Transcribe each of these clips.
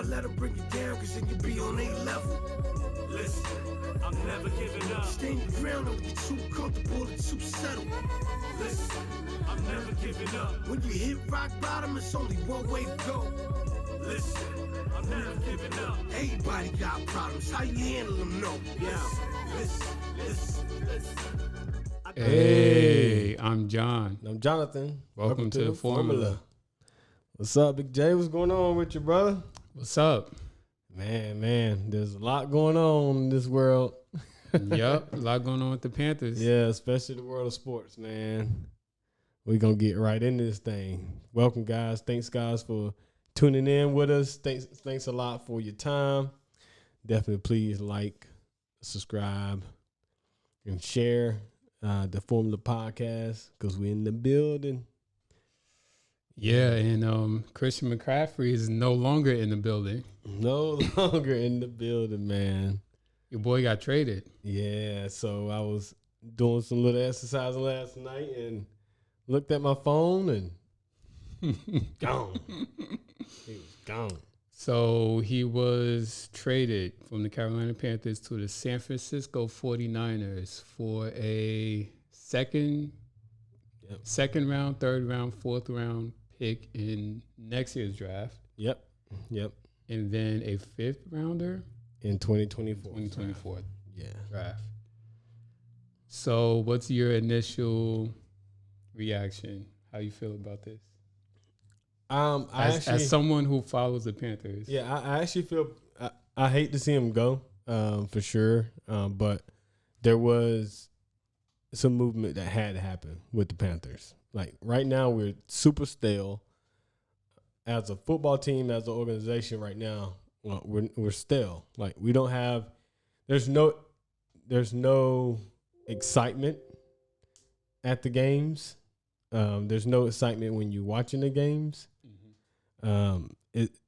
let them bring you down, cause then you be on a level. Listen, I'm never giving up. Stand your ground, don't get too comfortable or too settled. Listen, I'm never giving up. When you hit rock bottom, it's only one way to go. Listen, I'm never giving up. Everybody got problems, how you handle them, no. Yeah, listen. Hey, I'm John. I'm Jonathan. Welcome to the Formula. What's up, Big J? What's going on with you, brother? What's up? Man, there's a lot going on in this world. Yep, a lot going on with the Panthers. Yeah, especially the world of sports, man. We're going to get right into this thing. Welcome, guys. Thanks, guys, for tuning in with us. Thanks a lot for your time. Definitely please like, subscribe, and share the Formula Podcast because we're in the building. Yeah, and Christian McCaffrey is no longer in the building. No longer in the building, man. Your boy got traded. Yeah, so I was doing some little exercise last night and looked at my phone and gone. He was gone. So he was traded from the Carolina Panthers to the San Francisco 49ers for a second round, third round, fourth round pick in next year's draft. Yep. And then a fifth rounder In 2024. 2024 Yeah. draft. So what's your initial reaction? How you feel about this? As someone who follows the Panthers. Yeah, I actually feel I hate to see him go, for sure. But there was some movement that had to happen with the Panthers. Like right now, we're super stale as a football team, as an organization. Right now, we're stale. Like we don't have. There's no excitement at the games. There's no excitement when you're watching the games.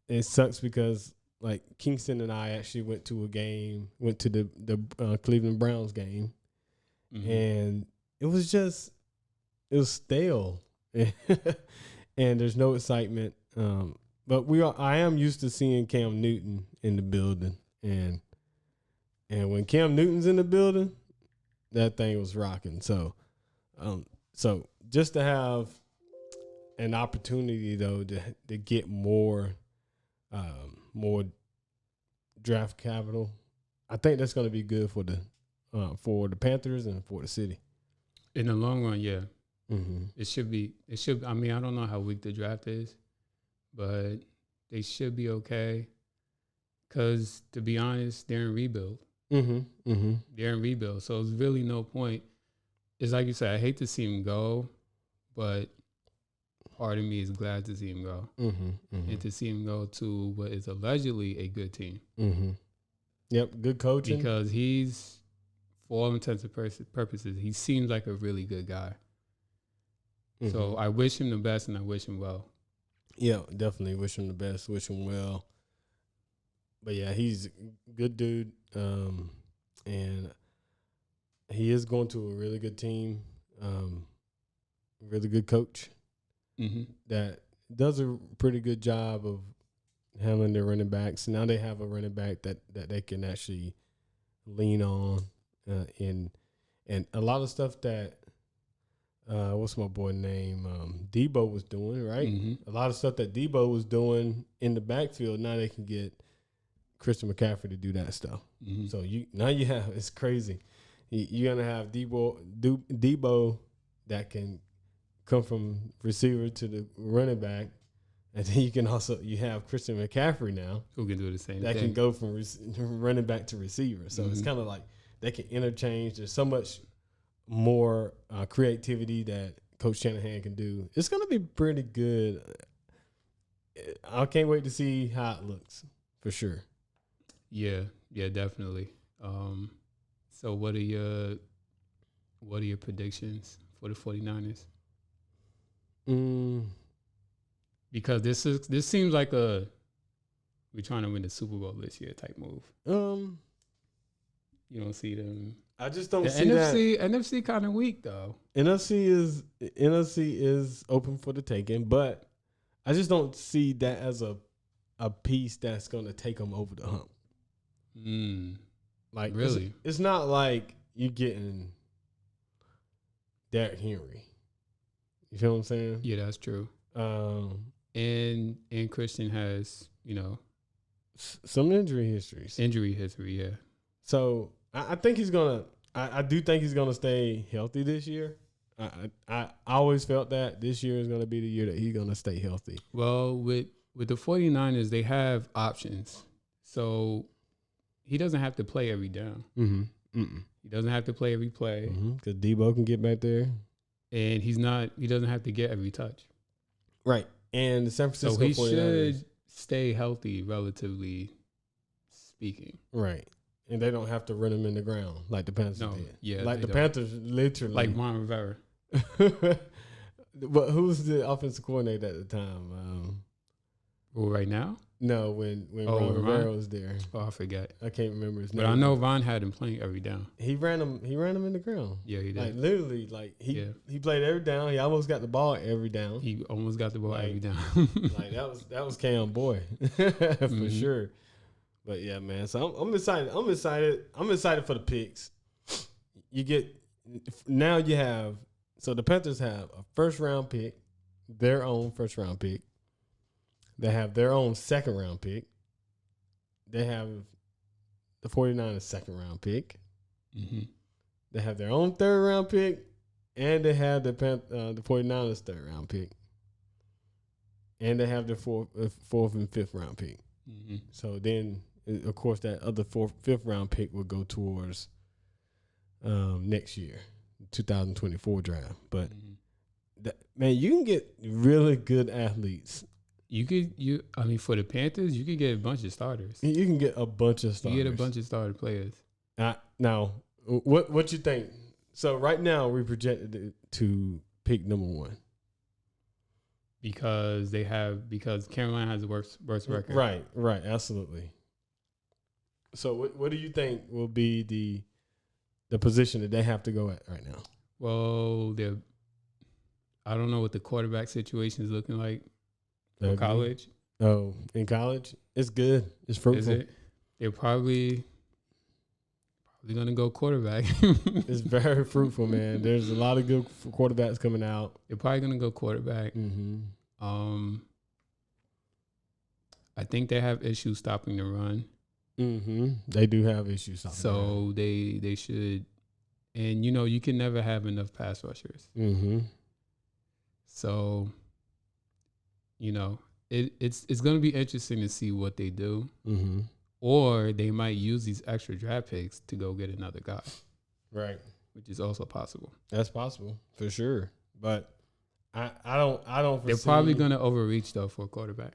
It sucks because like Kingston and I actually went to the Cleveland Browns game, and it was stale, and there's no excitement. But I am used to seeing Cam Newton in the building, and when Cam Newton's in the building, that thing was rocking. So just to have an opportunity though to get more draft capital, I think that's going to be good for the Panthers and for the city. In the long run, yeah. Mm-hmm. It should. I mean, I don't know how weak the draft is, but they should be okay. Because to be honest, they're in rebuild. They're in rebuild, so there's really no point. It's like you said, I hate to see him go, but part of me is glad to see him go. And to see him go to what is allegedly a good team. Yep, good coaching. Because he's, for all intents and purposes, he seems like a really good guy. So I wish him the best and I wish him well. Yeah, definitely wish him the best, wish him well. But yeah, he's a good dude. And he is going to a really good team, really good coach that does a pretty good job of handling their running backs. Now they have a running back that they can actually lean on, and a lot of stuff that what's my boy name Debo was doing, right? A lot of stuff that Debo was doing in the backfield. Now they can get Christian McCaffrey to do that stuff. So it's crazy. You're gonna have Debo that can come from receiver to the running back, and then you have Christian McCaffrey now who can do the same that thing. can go from running back to receiver. So it's kind of like they can interchange. There's so much more creativity that Coach Shanahan can do. It's gonna be pretty good. I can't wait to see how it looks for sure. Yeah, definitely. So what are your predictions for the 49ers? Because this seems like we're trying to win the Super Bowl this year type move. You don't see them. I just don't the see NFC, that. NFC kind of weak though. NFC is open for the taking, but I just don't see that as a a piece that's going to take them over the hump. Like, really? It's not like you getting Derrick Henry. You feel what I'm saying? Yeah, that's true. And Christian has, some injury histories. Injury history, yeah. So I think he's gonna. I do think he's gonna stay healthy this year. I always felt that this year is gonna be the year that he's gonna stay healthy. Well, with the 49ers, they have options, so he doesn't have to play every down. He doesn't have to play every play because Debo can get back there, and he doesn't have to get every touch. Right, and the San Francisco so he 49ers should stay healthy, relatively speaking. Right. And they don't have to run him in the ground like the Panthers did. Yeah, like the Panthers literally. Like Ron Rivera. But who's the offensive coordinator at the time? Well, right now? No, when Ron Rivera was there. Oh, I forget. I can't remember his name. But I know Ron had him playing every down. He ran him in the ground. Yeah, he did. Like literally, like he played every down. He almost got the ball every down. He almost got the ball every down. Like that was Cam Boy for sure. But yeah, man. So I'm excited. I'm excited for the picks. So the Panthers have a first round pick, their own first round pick. They have their own second round pick. They have the 49ers second round pick. They have their own third round pick, and they have the 49ers third round pick. And they have their fourth and fifth round pick. So then, of course, that other fifth round pick will go towards next year, 2024 draft. But man, you can get really good athletes. For the Panthers, you could get a bunch of starters. You can get a bunch of starters. You get a bunch of starter players. Now, what you think? So right now, we projected to pick number one. Because Carolina has the worst record. Right, absolutely. So what do you think will be the position that they have to go at right now? Well, I don't know what the quarterback situation is looking like for college. Oh, in college? It's good. It's fruitful. Is it? They're probably going to go quarterback. It's very fruitful, man. There's a lot of good quarterbacks coming out. They're probably going to go quarterback. I think they have issues stopping the run. They do have issues stopping the run. So they should, and you can never have enough pass rushers. So, it's going to be interesting to see what they do. Or they might use these extra draft picks to go get another guy. Right. Which is also possible. That's possible, for sure. But I don't foresee. They're probably going to overreach, though, for a quarterback.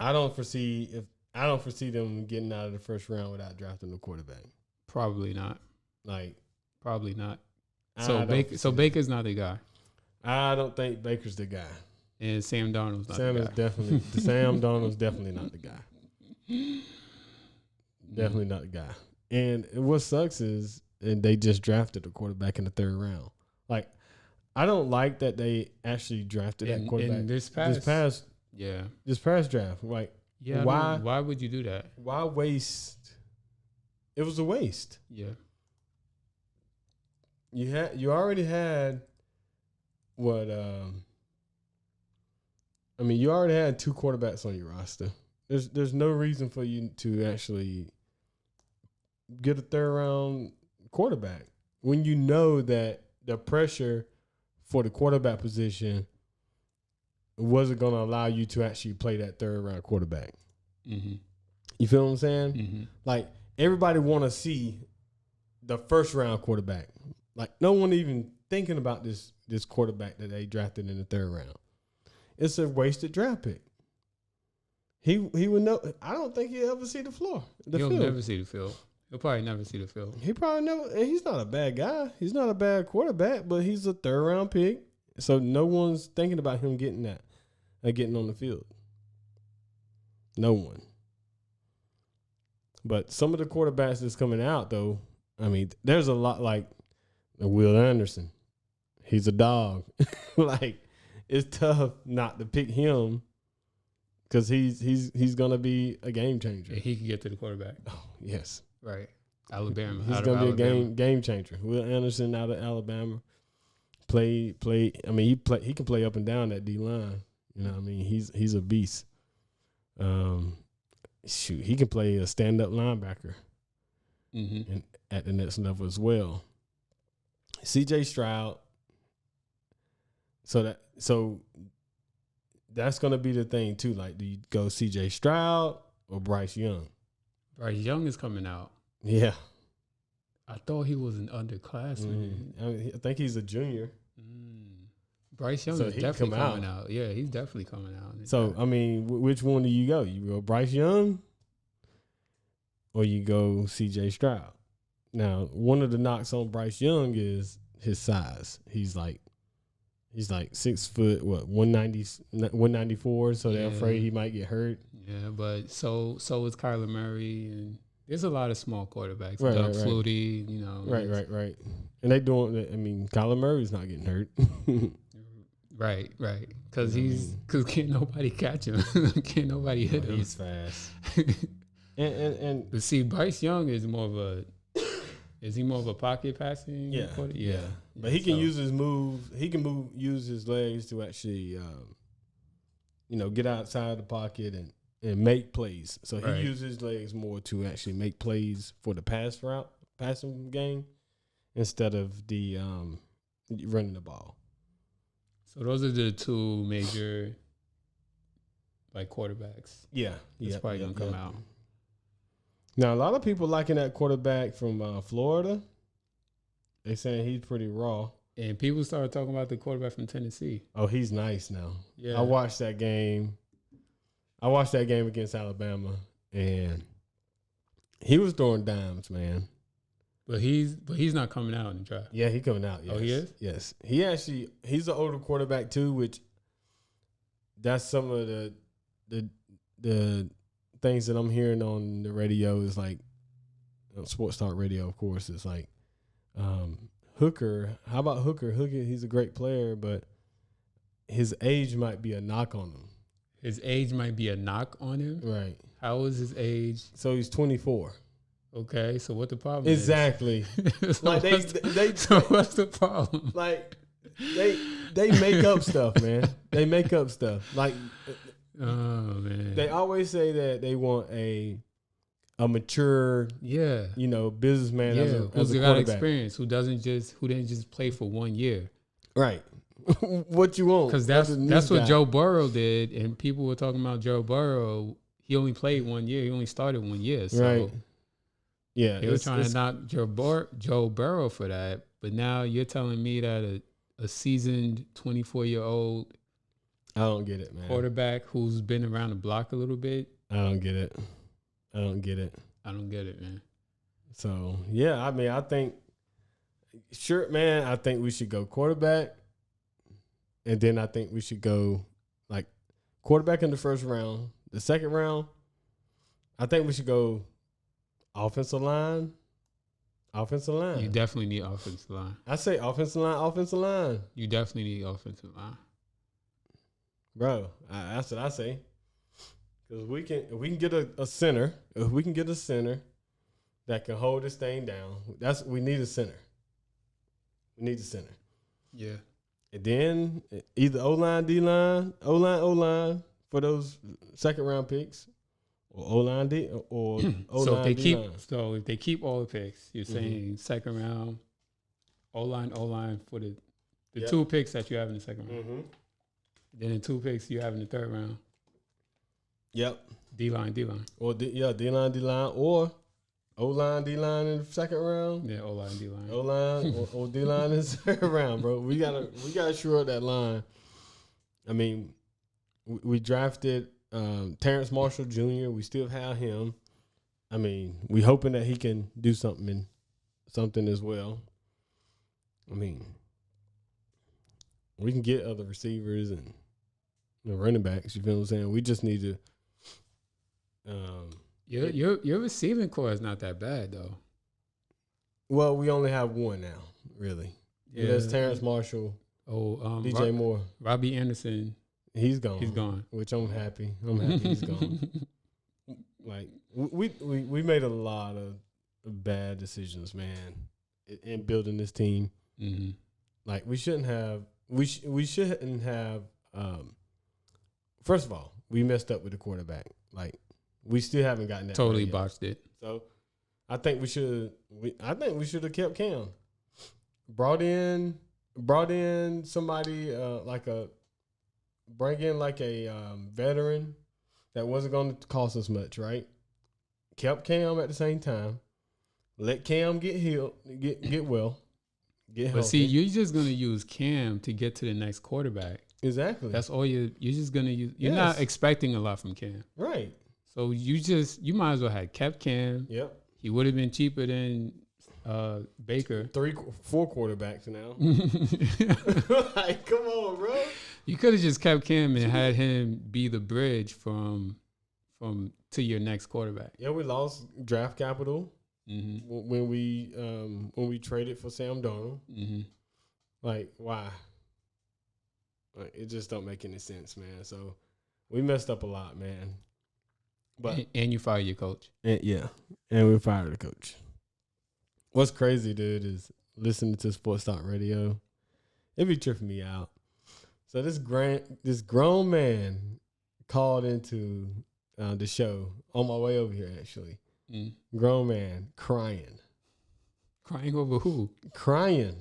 I don't foresee them getting out of the first round without drafting a quarterback. Probably not. Probably not. So Baker's not the guy. I don't think Baker's the guy. And Sam Darnold's not the guy. Sam Darnold's definitely not the guy. Definitely not the guy. And what sucks is, and they just drafted a quarterback in the third round. Like, I don't like that they actually drafted that quarterback in this past draft. Like, why would you do that? Why waste? It was a waste. Yeah. You already had what? You already had two quarterbacks on your roster. There's no reason for you to actually get a third round quarterback when you know that the pressure for the quarterback position wasn't going to allow you to actually play that third round quarterback. You feel what I'm saying? Like, everybody want to see the first round quarterback. Like, no one even thinking about this quarterback that they drafted in the third round. It's a wasted draft pick. He would know. I don't think he'll ever see the floor. He'll never see the field. He'll probably never see the field. He probably never. And he's not a bad guy. He's not a bad quarterback, but he's a third round pick. So no one's thinking about him getting on the field. No one. But some of the quarterbacks that's coming out, though, there's a lot like Will Anderson. He's a dog. Like, it's tough not to pick him because he's gonna be a game changer. And he can get to the quarterback. Oh yes, Right. Alabama. he's gonna be a game changer. Will Anderson out of Alabama play. I mean, he can play up and down that D line. You know, what I mean, he's a beast. He can play a stand up linebacker, and at the next level as well. C.J. Stroud. So that's gonna be the thing too. Like, do you go C.J. Stroud or Bryce Young? Bryce Young is coming out. Yeah, I thought he was an underclassman. I think he's a junior. Bryce Young is definitely coming out. Yeah, he's definitely coming out. So, I mean, which one do you go? You go Bryce Young or you go C.J. Stroud? Now, one of the knocks on Bryce Young is his size. He's like 6 foot, 194, so they're afraid he might get hurt. Yeah, but so is Kyler Murray, and there's a lot of small quarterbacks. Right, Doug right. Flutie, you know. Right. And they doing, I mean, Kyler Murray's not getting hurt. Right. Because can't nobody catch him. Can't nobody hit him. He's fast. and But see, Bryce Young is more of a pocket passing? Yeah. But he can use his moves. He can use his legs to actually, get outside the pocket and make plays. So he uses his legs more to actually make plays for the passing game instead of the running the ball. So those are the two major quarterbacks. Yeah. That's probably gonna come out. Now, a lot of people liking that quarterback from Florida. They saying he's pretty raw. And people started talking about the quarterback from Tennessee. Oh, he's nice now. Yeah. I watched that game. Against Alabama, and he was throwing dimes, man. But he's not coming out in the draft. Yeah, he's coming out. Yes. Oh, he is? Yes. He's an older quarterback too, which that's some of the things that I'm hearing on the radio is like Sports Talk Radio, of course. It's like Hooker. How about Hooker? Hooker, he's a great player, but his age might be a knock on him. His age might be a knock on him? Right. How is his age? So he's 24. Okay, so what the problem exactly. is? So what's the problem? Like they make up stuff, man. They make up stuff. Like, oh man, they always say that they want a mature, businessman as a who's got quarterback. experience, who didn't just play for 1 year. Right. What you want? Because that's what Joe Burrow did, and people were talking about Joe Burrow. He only played 1 year. He only started 1 year. So right. Yeah, they were trying to knock Joe Burrow for that. But now you're telling me that a seasoned 24-year-old I don't get it, man. quarterback who's been around the block a little bit. I don't get it. I don't get it, man. So yeah, I mean, I think we should go quarterback. And then I think we should go like quarterback in the first round. The second round, I think we should go offensive line. You definitely need offensive line. I say offensive line. You definitely need offensive line. Bro, that's what I say. Because if we can get a center that can hold this thing down, we need a center. Yeah. And then either O-line, D-line, O-line for those second round picks, or O-line, D, or O-line, D-line. If they keep all the picks, you're saying second round, O-line for the two picks that you have in the second round. Mm-hmm. Then the 2 picks you have in the third round. Yep. D-line. Or D-line, D-line, or O-line, D-line in the second round. Yeah, O-line, D-line. O-line or D-line in the third round, bro. We gotta shore up that line. I mean, we drafted Terrence Marshall Jr. We still have him. I mean, we hoping that he can do something as well. I mean, we can get other receivers and running backs. You feel what I'm saying? We just need to. Your receiving core is not that bad though. Well, we only have one now, really. Yeah, that's Terrence Marshall. DJ Moore, Robbie Anderson. He's gone. He's gone. Which I'm happy. I'm happy he's gone. Like we made a lot of bad decisions, man, in building this team. Mm-hmm. Like we shouldn't have. We shouldn't have. First of all, we messed up with the quarterback. Like we still haven't gotten that. Totally botched it. So I think we should. I think we should have kept Cam. Brought in somebody bring in a veteran that wasn't going to cost us much, right? Kept Cam at the same time. Let Cam get healed, get well, get healthy. But see, you're just gonna use Cam to get to the next quarterback. Exactly. That's all you're just gonna use. You're not expecting a lot from Cam, right? So you might as well have kept Cam. Yep. He would have been cheaper than Baker. 4 quarterbacks now. Like, come on, bro. You could have just kept Cam and had him be the bridge from to your next quarterback. Yeah, we lost draft capital mm-hmm. when we traded for Sam Darnold. Mm-hmm. Like, why? Like, it just don't make any sense, man. So we messed up a lot, man. But and you fired your coach. And we fired the coach. What's crazy, dude, is listening to Sports Talk Radio. It be tripping me out. So this grown man called into the show on my way over here, actually. Mm. Grown man crying. Crying over who? Crying.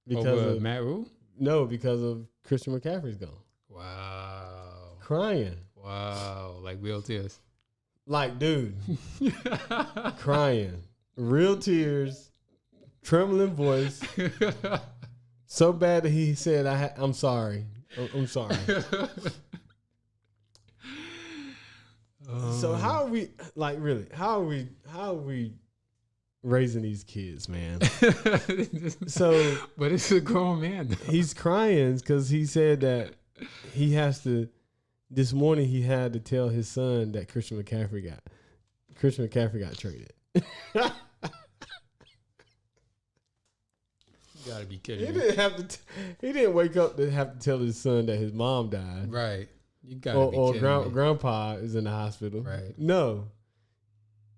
Because over Matt Rule? No, because of Christian McCaffrey's gone. Wow. Crying. Wow. Like real tears. Like, dude. Crying. Real tears. Trembling voice. So bad that he said, I'm sorry. I'm sorry. So how are we, like, really, how are we raising these kids, man? But it's a grown man, though. He's crying because he said that this morning he had to tell his son that Christian McCaffrey got traded. You gotta be kidding he me. He didn't wake up to have to tell his son that his mom died. Right. You gotta be kidding me. Grandpa is in the hospital. Right. No.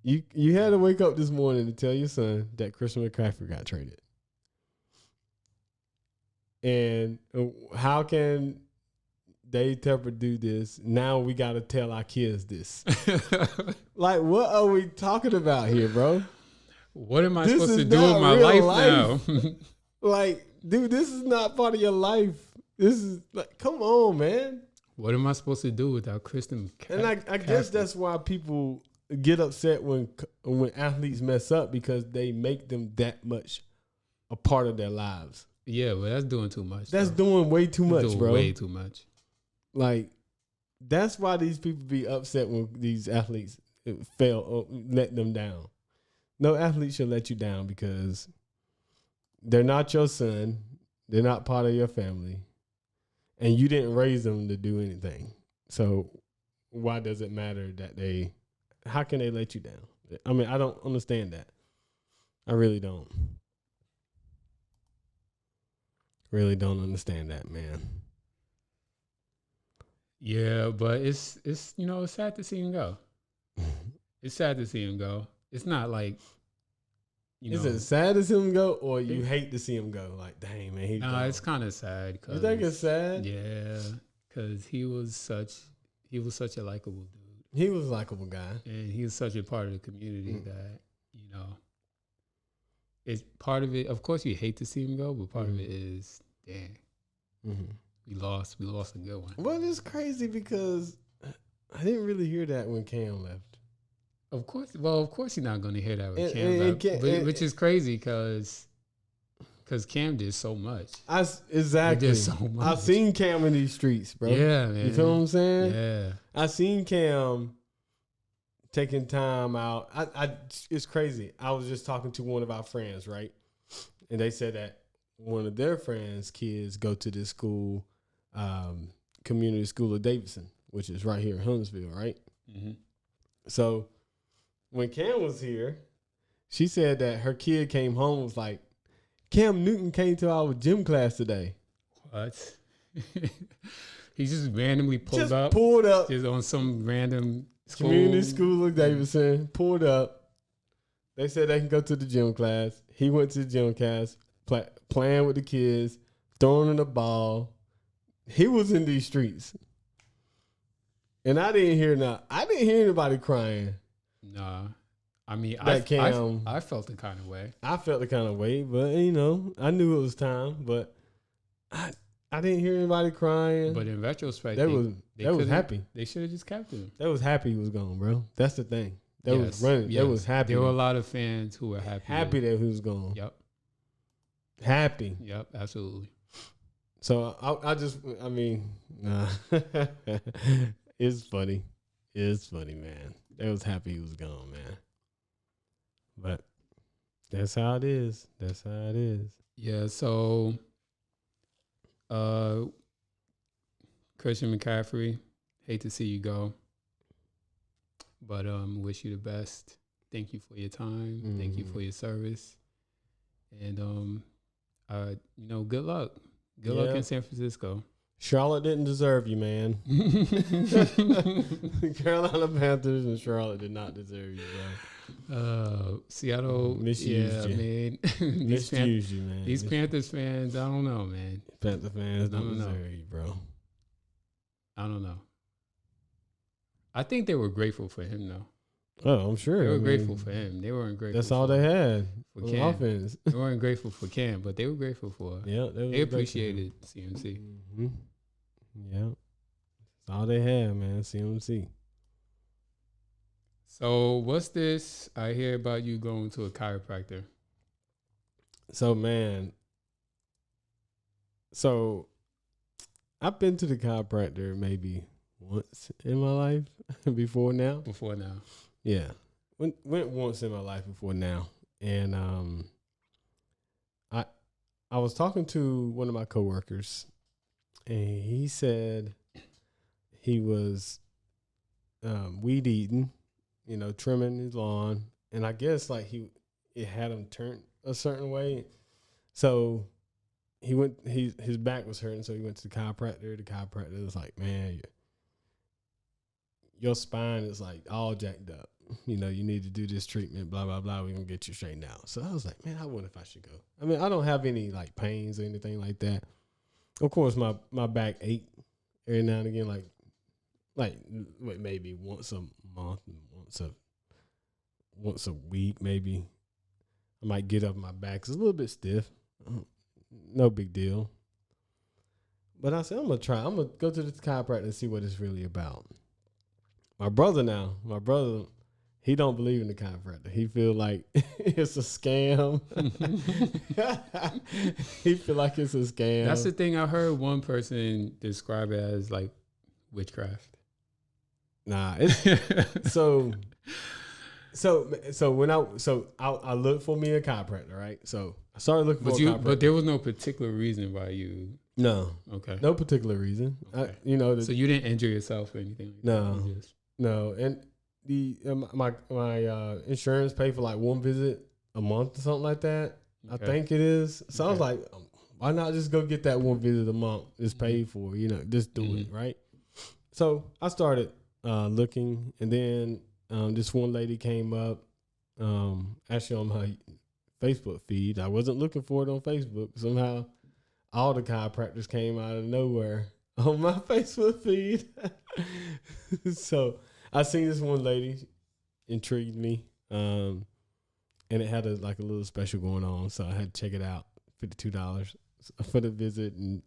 You had to wake up this morning to tell your son that Christian McCaffrey got traded. And how can Dave Tepper do this? Now we got to tell our kids this. Like, what are we talking about here, bro? What am I supposed to do with my life now? Like, dude, this is not part of your life. This is like, come on, man. What am I supposed to do without Christian McCaffrey? And I guess that's why people get upset when athletes mess up, because they make them that much a part of their lives. Yeah, but that's doing too much. That's doing way too much, bro. Way too much. Like, that's why these people be upset when these athletes fail or let them down. No athlete should let you down because they're not your son. They're not part of your family. And you didn't raise them to do anything. So why does it matter that how can they let you down? I mean, I don't understand that. I really don't. Really don't understand that, man. Yeah, but it's it's sad to see him go. It's sad to see him go. It's not like, Is it sad to see him go, or you hate to see him go? Like, dang, man, Nah, it's kind of sad. You think it's sad? Yeah, because he was such a likable dude. He was a likable guy, and he was such a part of the community that it's part of it. Of course, you hate to see him go, but part of it is, dang, we lost a good one. Well, it's crazy because I didn't really hear that when Cam left. Of course you're not going to hear that with Cam left, which is crazy because Cam did so much. Exactly. He did so much. I've seen Cam in these streets, bro. Yeah, man. You feel what I'm saying? Yeah. I seen Cam taking time out. It's crazy. I was just talking to one of our friends, right? And they said that one of their friends' kids go to this school, Community School of Davidson, which is right here in Huntsville, right? Mm-hmm. So when Cam was here, she said that her kid came home and was like, Cam Newton came to our gym class today. What? He just randomly pulled up just on some random community school of Davidson. Pulled up. They said they can go to the gym class. He went to the gym class, playing with the kids, throwing in the ball. He was in these streets, and I didn't hear anybody crying. Nah. I mean, I felt the kind of way. I felt the kind of way, but I knew it was time, but I didn't hear anybody crying. But in retrospect, they was happy. They should have just kept him. They was happy he was gone, bro. That's the thing. They was running. Yes. They was happy. There were a lot of fans who were happy that he was gone. Yep. Happy. Yep. Absolutely. So nah. It's funny. It's funny, man. They was happy he was gone, man. But that's how it is. That's how it is. Yeah. So, Christian McCaffrey, hate to see you go, but wish you the best. Thank you for your time. Mm-hmm. Thank you for your service, and good luck. Good luck in San Francisco. Charlotte didn't deserve you, man. Carolina Panthers and Charlotte did not deserve you, bro. Seattle misused you. Man. Misused you, man. These Panthers fans, I don't know, man. Panther fans don't deserve you, bro. I don't know. I think they were grateful for him, though. Oh, I'm sure. They were grateful for him. They weren't grateful. That's all they had for Cam. Offense. They weren't grateful for Cam, but they were grateful for. Yeah, they appreciated CMC. Mm-hmm. Yeah, that's all they had, man. CMC. So what's this? I hear about you going to a chiropractor. So, man. So, I've been to the chiropractor maybe once in my life before now. Before now. Yeah. Went once in my life before now. And I was talking to one of my coworkers, and he said he was weed eating, trimming his lawn. And I guess it had him turned a certain way. So his back was hurting, so he went to the chiropractor. The chiropractor was like, man, your spine is like all jacked up. You need to do this treatment, blah, blah, blah. We're going to get you straightened out. So I was like, man, I wonder if I should go. I mean, I don't have any pains or anything like that. Of course, my back ache every now and again, like maybe once a month, once a week, maybe. I might get up my back. It's a little bit stiff. No big deal. But I said, I'm going to go to the chiropractor and see what it's really about. My brother, he don't believe in the chiropractor. He feel like it's a scam. He feel like it's a scam. That's the thing. I heard one person describe it as witchcraft. Nah, it's so when I looked for me a chiropractor, right? So I started looking for a chiropractor. But there was no particular reason why you. No. Okay. No particular reason. Okay. So you didn't injure yourself or anything like that? No. And the my insurance paid for one visit a month or something like that. Okay. I think it is. So I was like, why not just go get that one visit a month? It's paid for, just do it, right? So I started looking, and then this one lady came up, actually on my Facebook feed. I wasn't looking for it on Facebook. Somehow all the chiropractors came out of nowhere on my Facebook feed. So I seen this one lady, intrigued me, and it had a little special going on, so I had to check it out. $52 for the visit, and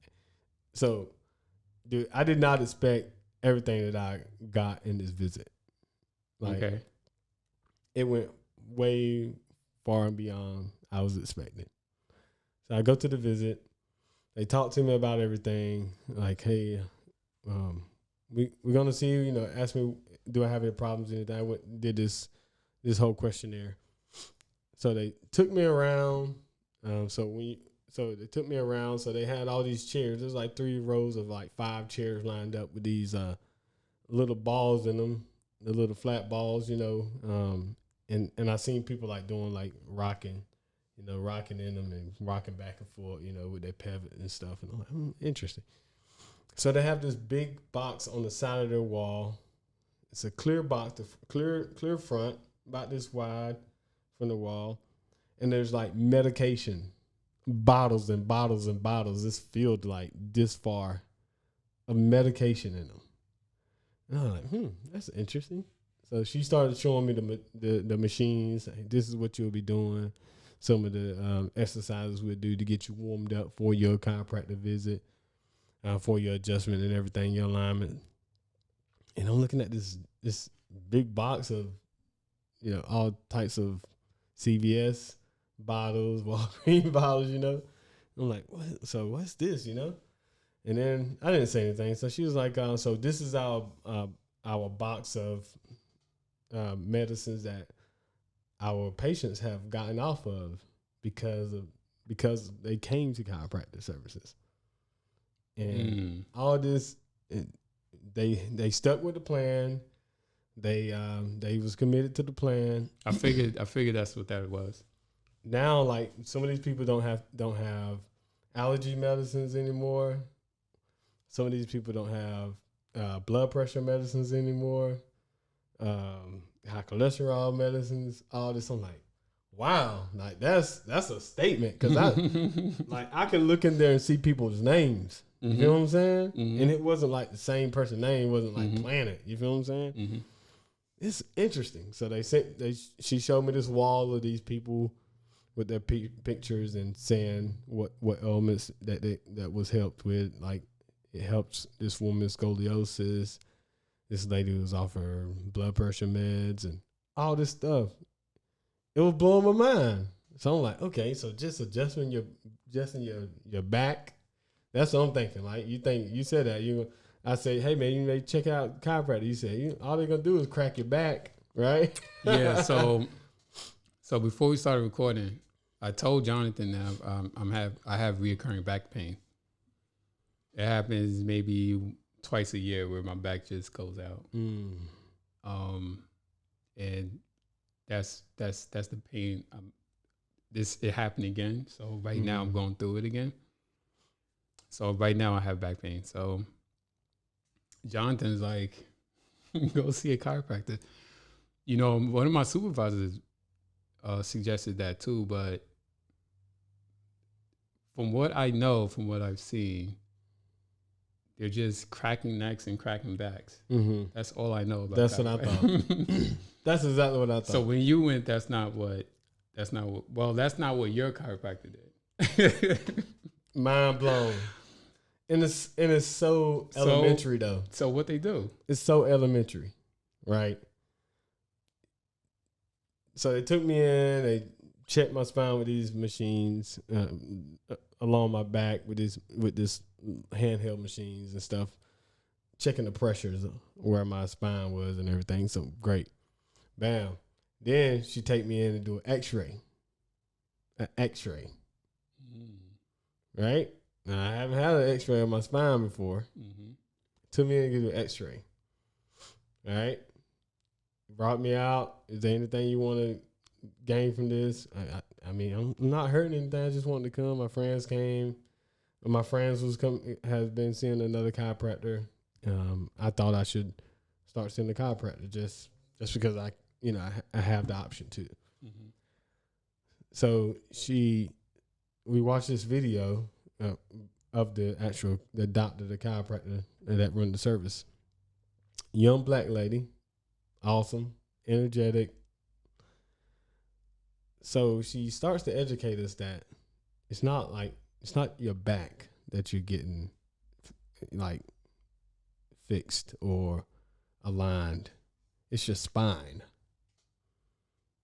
so, dude, I did not expect everything that I got in this visit. Okay, it went way far and beyond I was expecting. So I go to the visit. They talk to me about everything. Like, hey, we're gonna see you. Ask me, do I have any problems? Anything? I did this whole questionnaire. So they took me around. So they took me around. So they had all these chairs. There's 3 rows of 5 chairs lined up with these little balls in them, the little flat balls, And I seen people doing rocking. Rocking in them and rocking back and forth, with their pivot and stuff. And I'm like, interesting. So they have this big box on the side of their wall. It's a clear box, clear front, about this wide from the wall. And there's like medication, bottles and bottles and bottles. It's filled like this far of medication in them. And I'm like, that's interesting. So she started showing me the machines. This is what you'll be doing. Some of the exercises we'll do to get you warmed up for your chiropractor visit, for your adjustment and everything, your alignment. And I'm looking at this big box of, all types of CVS bottles, Walgreens bottles, I'm like, what? So what's this, And then I didn't say anything. So she was like, so this is our box of medicines that our patients have gotten off of because they came to chiropractic services. And all this, they stuck with the plan. They was committed to the plan. I figured that's what that was. Now, like, some of these people don't have allergy medicines anymore. Some of these people don't have blood pressure medicines anymore. High cholesterol medicines, all this. I'm like, wow, like that's a statement, because I can look in there and see people's names. You feel what I'm saying? And it wasn't like the same person's name, wasn't like Planet. You feel what I'm saying? It's interesting. So she showed me this wall of these people with their pictures and saying what ailments that was helped with. Like, it helps this woman scoliosis. This lady was off her blood pressure meds and all this stuff. It was blowing my mind. So I'm like, okay, so just adjusting your back. That's what I'm thinking. Like, you said that. I say, hey man, you may check out chiropractor. You say, all they're gonna do is crack your back, right? Yeah. So before we started recording, I told Jonathan that I have reoccurring back pain. It happens maybe twice a year where my back just goes out. And that's the pain. It happened again. So right now I'm going through it again. So right now I have back pain. So Jonathan's like, go see a chiropractor. One of my supervisors suggested that too, but from what I know, from what I've seen, they're just cracking necks and cracking backs. That's all I know about. That's what I thought. That's exactly what I thought. So when you went, that's not what your chiropractor did. Mind blown. And it's so elementary though. So what they do? It's so elementary, right? So they took me in, they checked my spine with these machines along my back with this handheld machines and stuff, checking the pressures where my spine was and everything. So great. Bam. Then she take me in and do an x-ray. Right? Now, I haven't had an x-ray on my spine before. Took me in to do an x-ray. All right? Brought me out. Is there anything you want to gain from this? I mean, I'm not hurting anything. I just wanted to come. My friends came. My friends has been seeing another chiropractor. I thought I should start seeing the chiropractor just because I have the option to. So we watched this video of the doctor, the chiropractor that run the service. Young black lady, awesome, energetic. So she starts to educate us that it's not your back that you're getting like fixed or aligned. It's your spine.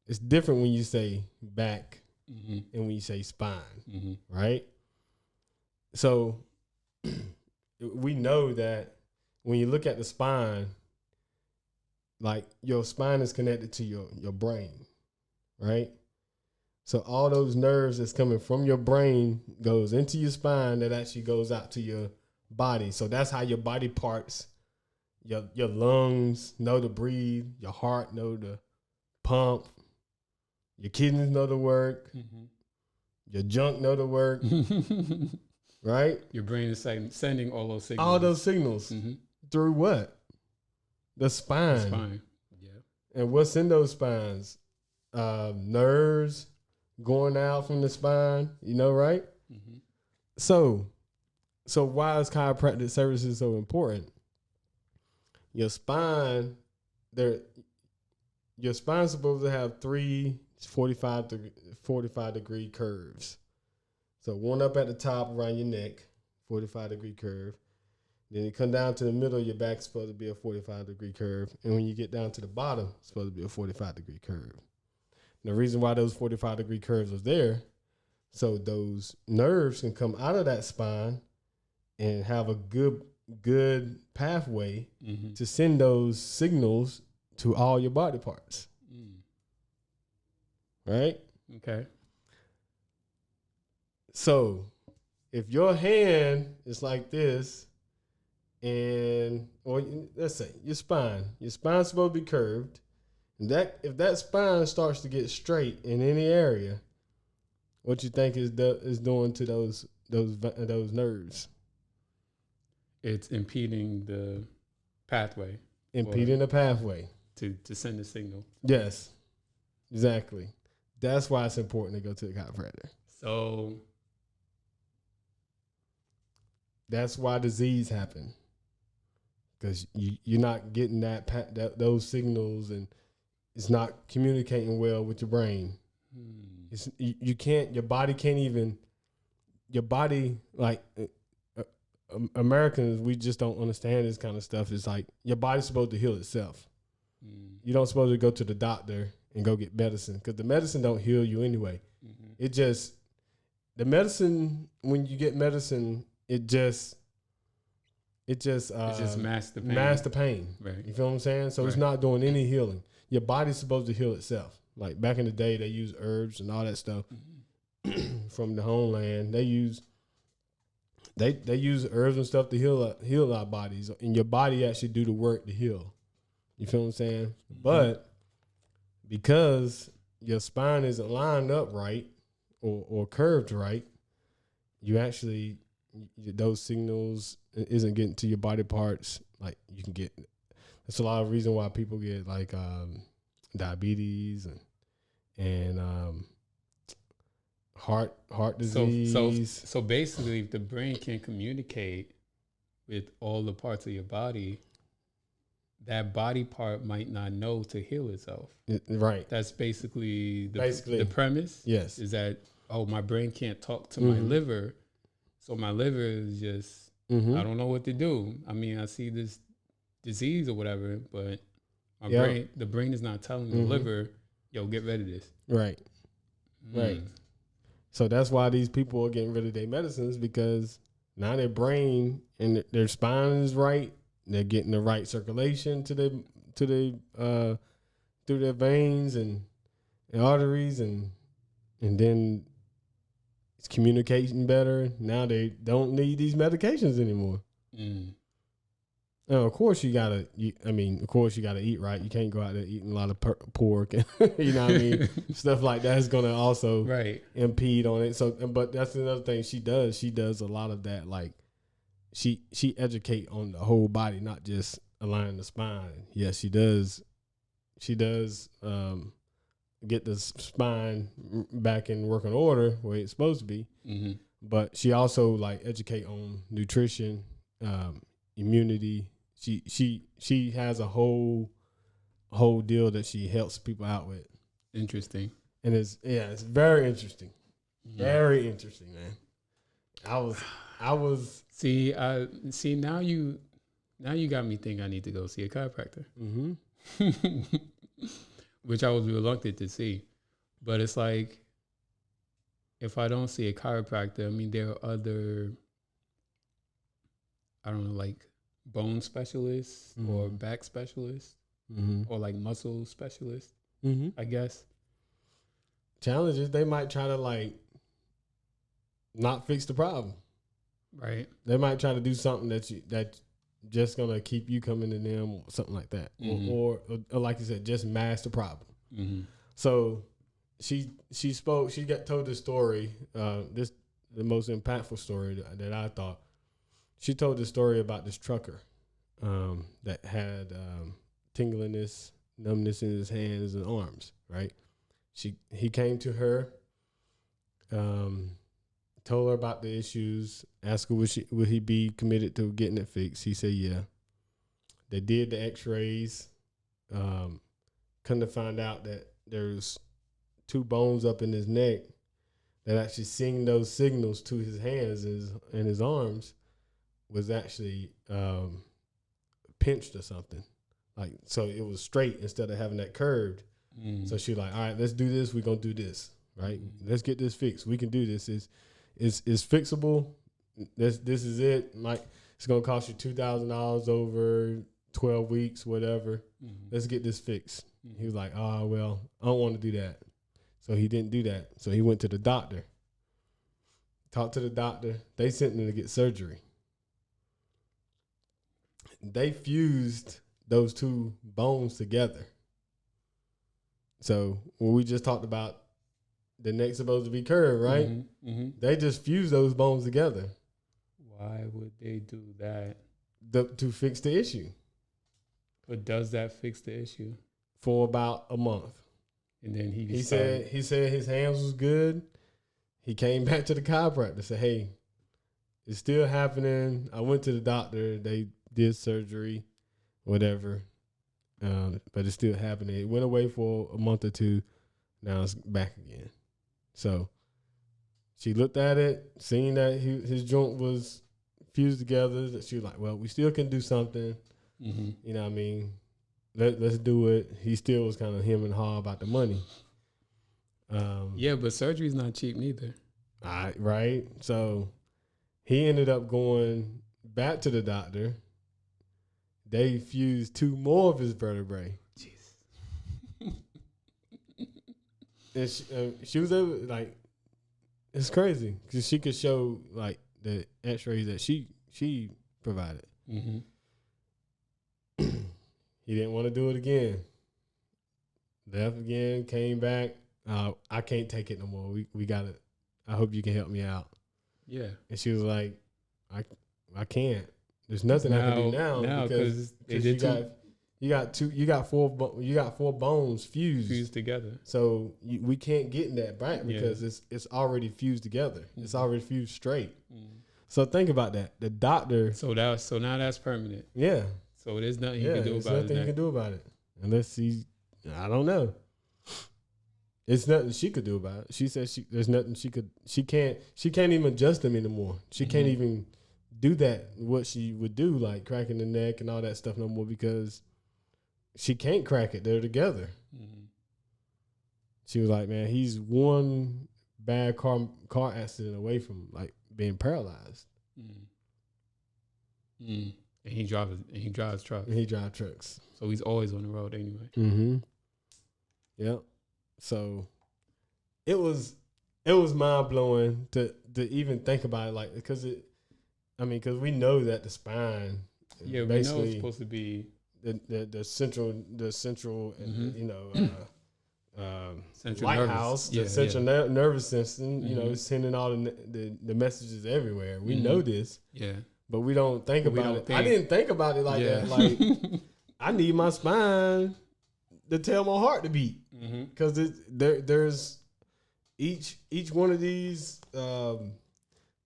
It's different when you say back and when you say spine, right? So we know that when you look at the spine, like your spine is connected to your brain, right? So all those nerves that's coming from your brain goes into your spine that actually goes out to your body. So that's how your body parts, your lungs know to breathe, your heart know to pump, your kidneys know to work, your junk know to work. right? Your brain is sending all those signals. All those signals through what? The spine. The spine. Yeah. And what's in those spines? Nerves going out from the spine, right? Mm-hmm. So why is chiropractic services so important? Your spine, your spine's supposed to have 3 45 degree curves. So one up at the top around your neck, 45 degree curve. Then you come down to the middle of your back, it's supposed to be a 45 degree curve. And when you get down to the bottom, it's supposed to be a 45 degree curve. And the reason why those 45 degree curves was there, so those nerves can come out of that spine and have a good pathway to send those signals to all your body parts. Right? Okay. So if your hand is like this, or let's say your spine's supposed to be curved, and if that spine starts to get straight in any area, what you think is doing to those nerves? It's impeding the pathway. Impeding the pathway to send a signal. Yes, exactly. That's why it's important to go to the chiropractor. So that's why disease happen, because you're not getting those signals, and it's not communicating well with your brain. You can't. Your body can't even. Your body, like Americans, we just don't understand this kind of stuff. It's like your body's supposed to heal itself. You don't supposed to go to the doctor and go get medicine, because the medicine don't heal you anyway. It just, the medicine, when you get medicine, it just masks the pain. Right. You feel what I'm saying? So it's not doing any healing. Your body's supposed to heal itself. Like back in the day, they used herbs and all that stuff from the homeland. They use herbs and stuff to heal our bodies, and your body actually do the work to heal. You feel what I'm saying? But because your spine isn't lined up right or curved right, you actually, those signals isn't getting to your body parts. Like you can get, that's a lot of reason why people get like diabetes and heart disease. So basically, if the brain can communicate with all the parts of your body, that body part might not know to heal itself. Right. That's basically the premise. Yes. Is that, my brain can't talk to my liver, so my liver is just, I don't know what to do. I mean, I see this disease or whatever, but the brain is not telling the liver, yo, get rid of this. Right. Right. So that's why these people are getting rid of their medicines, because now their brain and their spine is right. They're getting the right circulation to through their veins and arteries, and then it's communicating better. Now they don't need these medications anymore. Now, of course you gotta eat right. You can't go out there eating a lot of pork, and you know what I mean. Stuff like that is gonna also impede on it. So, but that's another thing she does. She does a lot of that. Like she educate on the whole body, not just align the spine. Yes, she does. She does get the spine back in working order where it's supposed to be. But she also like educate on nutrition, immunity. She has a whole deal that she helps people out with. Interesting. And it's very interesting. Very interesting, man. I was see now you got me thinking I need to go see a chiropractor. Which I was reluctant to see. But it's like, if I don't see a chiropractor, I mean, there are other, I don't know, like bone specialists or back specialists or like muscle specialists, I guess. Challenges, they might try to like not fix the problem. Right. They might try to do something that just gonna keep you coming to them or something like that, or like you said, just mask the problem. So she spoke. She got told this story. This the most impactful story that I thought. She told the story about this trucker that had tingliness, numbness in his hands and arms, right? He came to her, told her about the issues, asked her would he be committed to getting it fixed. He said yeah. They did the x-rays. Come to find out that there's 2 bones up in his neck that actually send those signals to his hands and his arms was actually pinched or something. Like, so it was straight instead of having that curved. So she's like, all right, let's do this. We're going to do this, right? Let's get this fixed. We can do this. It's fixable. This is it. Like, it's going to cost you $2,000 over 12 weeks, whatever. Let's get this fixed. He was like, oh, well, I don't want to do that. So he didn't do that. So he went to the doctor. Talked to the doctor. They sent him to get surgery. They fused those 2 bones together. So when we just talked about the neck's supposed to be curved, right? They just fused those bones together. Why would they do that? To fix the issue. But does that fix the issue? For about a month. And then he said his hands was good. He came back to the chiropractor, said, hey, it's still happening. I went to the doctor. They did surgery, whatever. But it's still happening. It went away for a month or 2. Now it's back again. So she looked at it, seen that his joint was fused together. She was like, well, we still can do something. You know what I mean? Let's do it. He still was kind of him and haw about the money. Yeah, but surgery's not cheap neither. Right. So he ended up going back to the doctor. They fused 2 more of his vertebrae. Jesus. And she was able, like, it's crazy because she could show like the X-rays that she provided. He didn't want to do it again. Left again, came back. I can't take it no more. We got it. I hope you can help me out. Yeah. And she was like, I can't. There's nothing I can do now because you got 4 bones fused together. So we can't get in that back because it's already fused together. It's already fused straight. So think about that. The doctor. So now that's permanent. Yeah. So there's nothing you can do about it. There's nothing you can do about it unless I don't know. It's nothing she could do about it. She said there's nothing she can't even adjust them anymore. She can't even do that, what she would do, like cracking the neck and all that stuff no more because she can't crack it. They're together. She was like, man, he's one bad car accident away from like being paralyzed. And he drives trucks. And he drives trucks. So he's always on the road anyway. Yep. So it was mind blowing to even think about it, like because we know that the spine, we know it's supposed to be the central central lighthouse, the central nervous system. You know, it's sending all the messages everywhere. We know this. Yeah. But we don't think about it. I didn't think about it like that. Like, I need my spine to tell my heart to beat because there's each one of these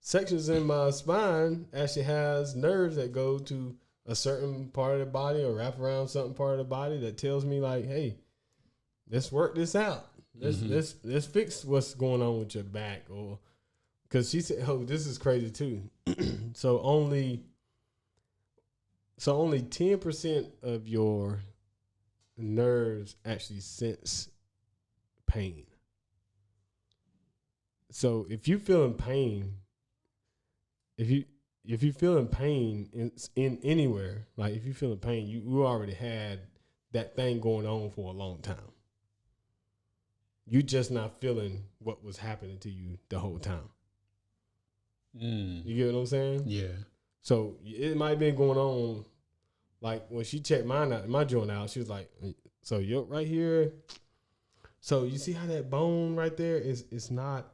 sections in my spine actually has nerves that go to a certain part of the body or wrap around certain part of the body that tells me like, hey, let's work this out. Let's fix what's going on with your back. Or because she said, oh, this is crazy too. So only 10% of your nerves actually sense pain. So if you feeling pain, if you feeling pain in anywhere, like if you feeling pain, you already had that thing going on for a long time. You just not feeling what was happening to you the whole time. You get what I'm saying? Yeah. So it might have been going on, like when she checked my joint out, she was like, so you're right here. So you see how that bone right there is not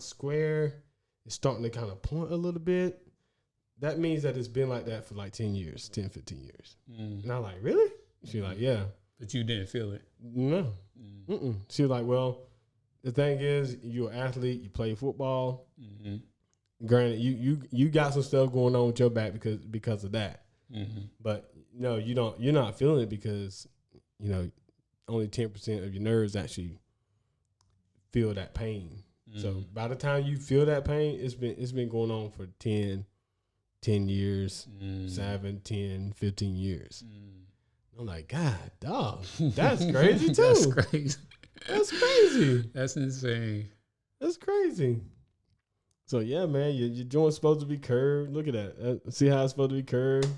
square. it's starting to kind of point a little bit. That means that it's been like that for like 10 years, 10, 15 years. And I'm like, really? She's like, yeah. But you didn't feel it? No. She was like, well, the thing is, you're an athlete, you play football. Granted, you got some stuff going on with your back because of that. But no, you're not feeling it because, you know, only 10% of your nerves actually feel that pain. So by the time you feel that pain, it's been going on for 10 years, 7, 10, 15 years. I'm like, God, dog, that's crazy too. That's crazy. That's crazy. That's insane. That's crazy. So yeah, man, your joint's supposed to be curved. Look at that. See how it's supposed to be curved?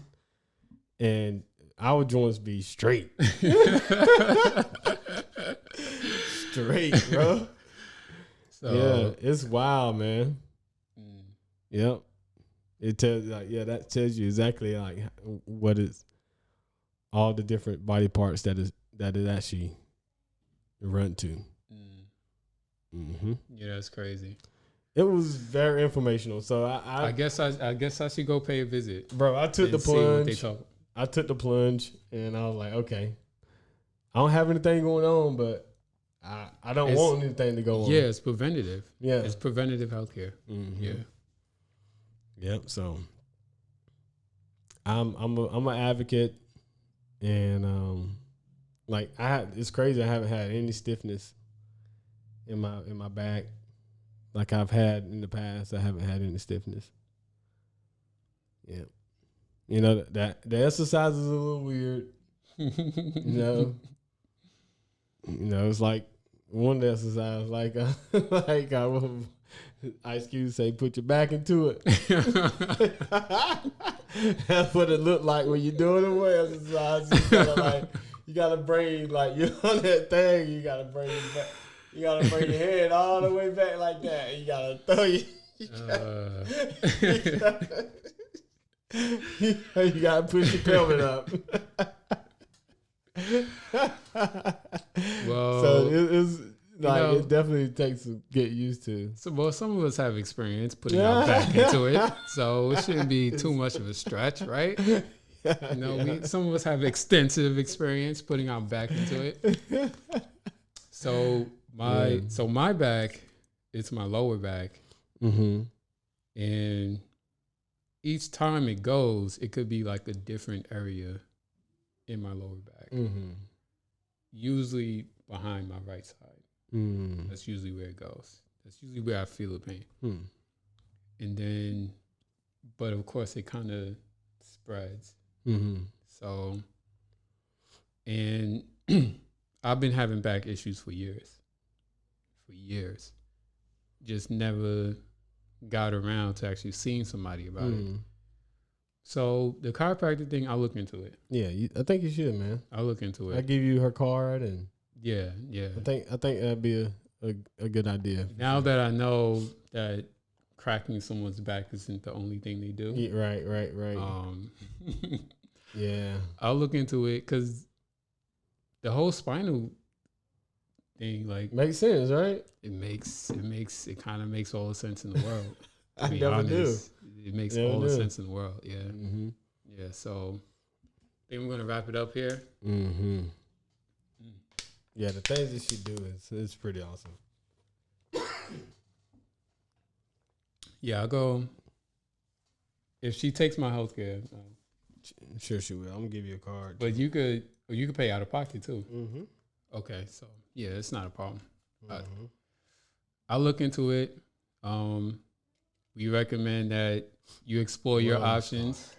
And our joints be straight. Straight, bro. So, yeah, it's wild, man. Yep. It tells that tells you exactly like what is all the different body parts that it actually run to. Yeah, that's crazy. It was very informational. So I guess I should go pay a visit. Bro, I took the plunge. I took the plunge and I was like, okay, I don't have anything going on, but I don't want anything to go on. Yeah, it's preventative. Yeah. It's preventative healthcare. Yeah. Yep. So I'm an advocate, and it's crazy. I haven't had any stiffness in my back like I've had in the past. I haven't had any stiffness. Yeah. You know that the exercise is a little weird. You know, it's like one exercise, like Ice Cube say, put your back into it. That's what it looked like when you're doing the weight exercise. You gotta bring you're on that thing. You gotta bring it back. You gotta bring your head all the way back like that. You gotta throw you gotta push your pelvic up. Well, so it's it definitely takes to get used to. So, some of us have experience putting our back into it, so it shouldn't be too much of a stretch, right? Some of us have extensive experience putting our back into it. So my back, it's my lower back, and each time it goes, it could be like a different area in my lower back. Usually behind my right side. That's usually where it goes. That's usually where I feel the pain. And then, but of course, it kind of spreads. So, and I've been having back issues for years. Just never got around to actually seeing somebody about it. So the chiropractor thing, I'll look into it. Yeah, I think you should, man. I'll look into it. I'll give you her card and yeah. I think that'd be a good idea. Now that I know that cracking someone's back isn't the only thing they do. Yeah, right. Yeah, I'll look into it because the whole spinal thing makes sense, right? It kind of makes all the sense in the world. I never do. It makes all the sense in the world. Yeah. Yeah. So I think we're gonna wrap it up here. Yeah, the things that she do is pretty awesome. Yeah, I'll go. If she takes my healthcare, sure she will. I'm gonna give you a card. But you could pay out of pocket too. Okay, so yeah, it's not a problem. I'll look into it. We recommend that you explore your options.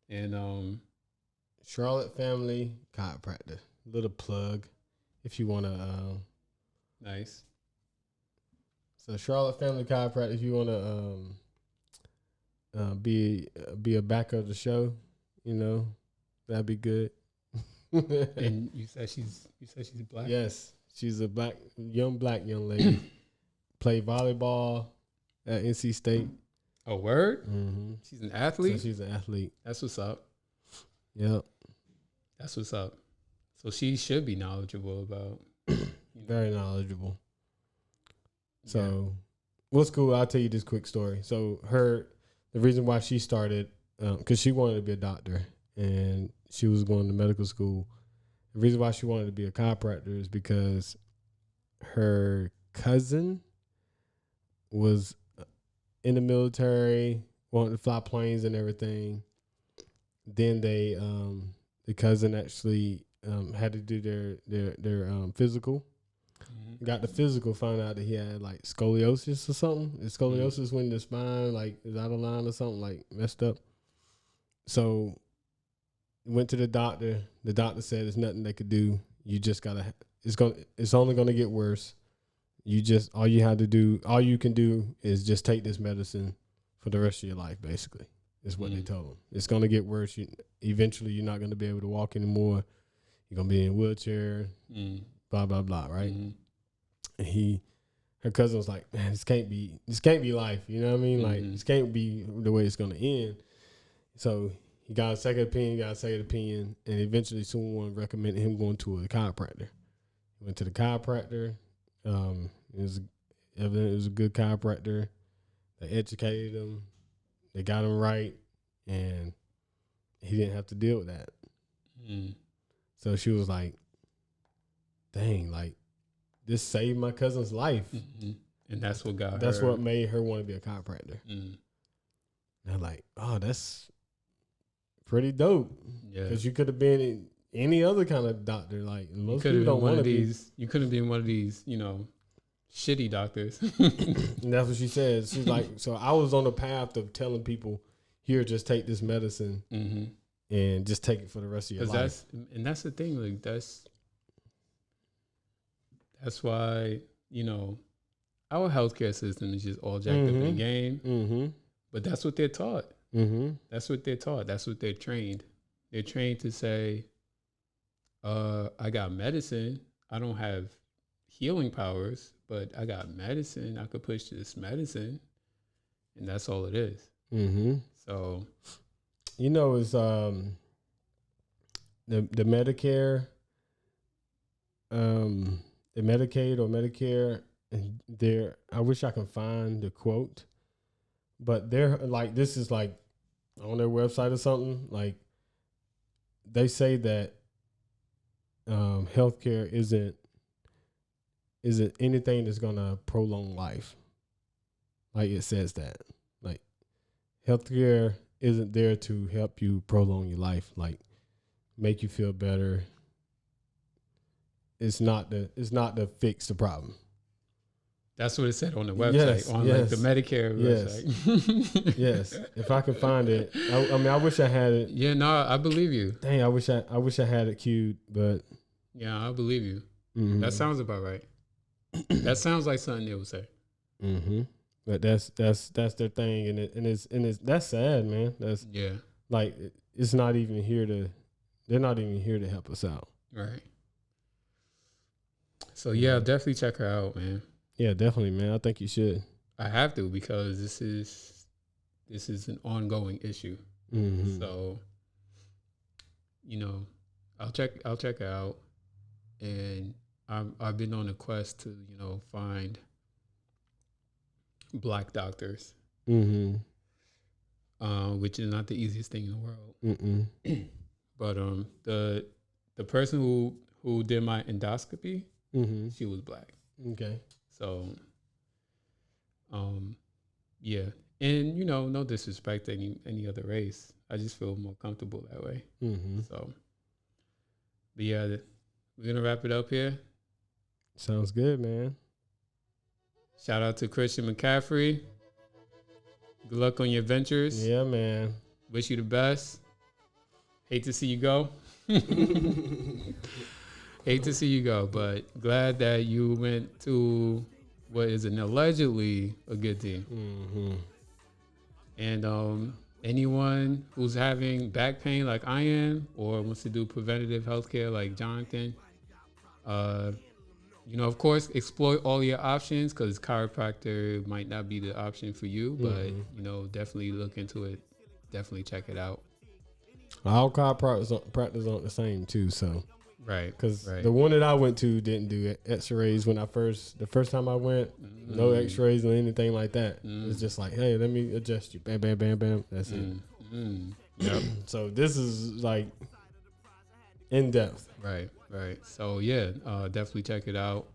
And Charlotte Family Chiropractor. Little plug if you want to. Nice. So Charlotte Family Chiropractor, if you want to be a backer of the show, that'd be good. And you said she's black? Yes, she's a young lady. Played volleyball at NC State. Oh, word? She's an athlete? So she's an athlete. That's what's up. Yep. That's what's up. So she should be knowledgeable about. Very knowledgeable. So what's cool, I'll tell you this quick story. So the reason why she started, because she wanted to be a doctor and she was going to medical school. The reason why she wanted to be a chiropractor is because her cousin was in the military, wanted to fly planes and everything. Then the cousin actually had to do their physical. Mm-hmm. Got the physical, found out that he had like scoliosis or something. Is scoliosis when the spine like is out of line or something, like messed up. So went to the doctor. The doctor said there's nothing they could do. You just gotta. It's only gonna get worse. All you can do is just take this medicine for the rest of your life. Basically, is what they told him. It's gonna get worse. Eventually, you're not gonna be able to walk anymore. You're gonna be in a wheelchair. Blah blah blah. Right. Mm-hmm. And her cousin was like, "Man, this can't be life." You know what I mean? Like this can't be the way it's gonna end. So he got a second opinion, and eventually someone recommended him going to a chiropractor. He went to the chiropractor. It was a good chiropractor. They educated him. They got him right, and he didn't have to deal with that. So she was like, "Dang, like this saved my cousin's life." And that's what got her. That's what made her want to be a chiropractor. And I'm like, "Oh, that's pretty dope." Yeah, because you could have been any other kind of doctor. Like most people don't want to be. You couldn't be one of these, shitty doctors. And that's what she said. She's like, so I was on the path of telling people, here, just take this medicine and just take it for the rest of your life. That's the thing. Like that's why, our healthcare system is just all jacked up in the game. But that's what they're taught. That's what they're taught. That's what they're trained. They're trained to say, I got medicine. I don't have healing powers, but I got medicine. I could push this medicine, and that's all it is. So, it's the Medicare, the Medicaid or Medicare. There, I wish I could find the quote, but they're like, this is like on their website or something. Like they say that healthcare isn't anything that's gonna prolong life. Like it says that. Like healthcare isn't there to help you prolong your life, like make you feel better. It's not to fix the problem. That's what it said on the website, like the Medicare website. Yes. If I can find it, I wish I had it. Yeah, no, I believe you. Dang, I wish I had it queued, but yeah, I believe you. That sounds about right. That sounds like something they would say. But that's their thing, and it's that's sad, man. That's like it's not even here to. They're not even here to help us out. Right. So yeah, definitely check her out, man. Yeah, definitely, man. I think you should. I have to, because this is an ongoing issue. So, I'll check her out, and I've been on a quest to find Black doctors, which is not the easiest thing in the world. But the person who did my endoscopy, she was Black. Okay. So, yeah, and no disrespect to any other race. I just feel more comfortable that way. So, but yeah, we're gonna wrap it up here. Sounds good, man. Shout out to Christian McCaffrey. Good luck on your ventures. Yeah, man. Wish you the best. Hate to see you go. Hate to see you go, but glad that you went to what is an allegedly a good team. And anyone who's having back pain like I am, or wants to do preventative healthcare like Jonathan, of course, explore all your options, because chiropractor might not be the option for you, but definitely look into it. Definitely check it out. All chiropractors aren't the same too, so. Right. Because the one that I went to didn't do X-rays when the first time I went. No X-rays or anything like that. It was just like, hey, let me adjust you. Bam, bam, bam, bam. That's it. Yep. So this is like in depth. Right. So yeah, definitely check it out.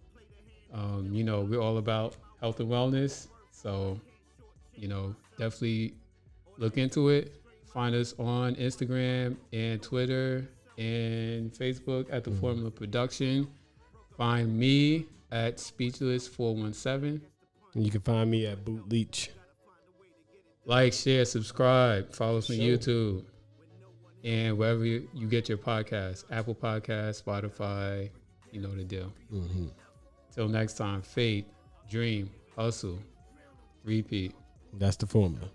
You know, we're all about health and wellness. So, you know, definitely look into it. Find us on Instagram and Twitter and Facebook at The Formula Production. Find me at Speechless417. And you can find me at Boot Leech. Like, share, subscribe. Follow us on YouTube. And wherever you get your podcasts, Apple Podcasts, Spotify, you know the deal. Till next time, faith, dream, hustle, repeat. That's the formula.